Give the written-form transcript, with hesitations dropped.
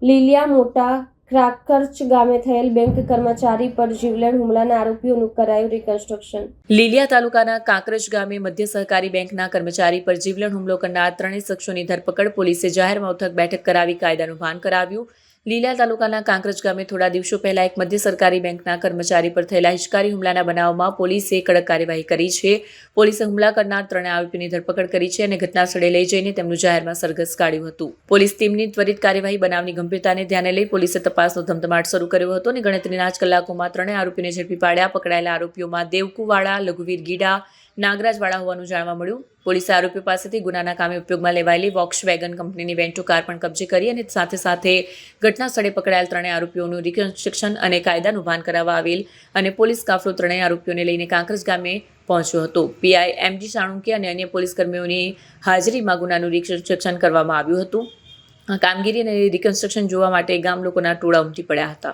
લીલિયા મોટા ક્રાકર્ચ ગામે થયેલ બેંક કર્મચારી પર જીવલેણ હુમલાના આરોપીઓનું કરાયું રિકન્સ્ટ્રક્શન. લીલિયા તાલુકાના કાંકરેજ ગામે મધ્ય સહકારી બેંકના કર્મચારી પર જીવલેણ હુમલો કરનાર ત્રણેય શખ્સોની ધરપકડ. પોલીસે જાહેર મથક બેઠક કરાવી કાયદાનું ભાન કરાવ્યું. લીલિયા તાલુકાના કાંકરેજ ગામે થોડા દિવસો પહેલા એક મધ્ય સરકારી બેંકના કર્મચારી પર થયેલા હિચકારી હુમલાના બનાવમાં પોલીસે કડક કાર્યવાહી કરી છે. પોલીસે હુમલા કરનાર ત્રણેય આરોપીની ધરપકડ કરી છે અને ઘટના સ્થળે લઈ જઈને તેમનું જાહેરમાં સરઘસ કાઢ્યું હતું. પોલીસ ટીમની ત્વરિત કાર્યવાહી બનાવની ગંભીરતાને ધ્યાને લઈ પોલીસે તપાસનો ધમધમાટ શરૂ કર્યો હતો અને ગણતરીના જ કલાકોમાં ત્રણેય આરોપીને ઝડપી પાડ્યા. પકડાયેલા આરોપીઓમાં દેવકુવાળા, લઘુવીર ગીડા, નાગરાજવાળા હોવાનું જાણવા મળ્યું. પોલીસે આરોપીઓ પાસેથી ગુનાના કામે ઉપયોગમાં લેવાયેલી વોક્સવેગન કંપનીની વેન્ટો કાર પણ કબજે કરી અને સાથે ઘટના સ્થળે પકડાયેલ ત્રણેય આરોપીઓનું રિકન્સ્ટ્રક્શન અને કાયદાનું ભાન કરાવવા આવેલ અને પોલીસ કાફલો ત્રણેય આરોપીઓને લઈને કાંકરેજ ગામે પહોંચ્યો હતો. પીઆઈ એમજી સાણુંકે અને અન્ય પોલીસ કર્મીઓની હાજરીમાં ગુનાનું રિકન્સ્ટ્રક્શન કરવામાં આવ્યું હતું. આ કામગીરી અને રિકન્સ્ટ્રક્શન જોવા માટે ગામ લોકોના ટોળા ઉમટી પડ્યા હતા.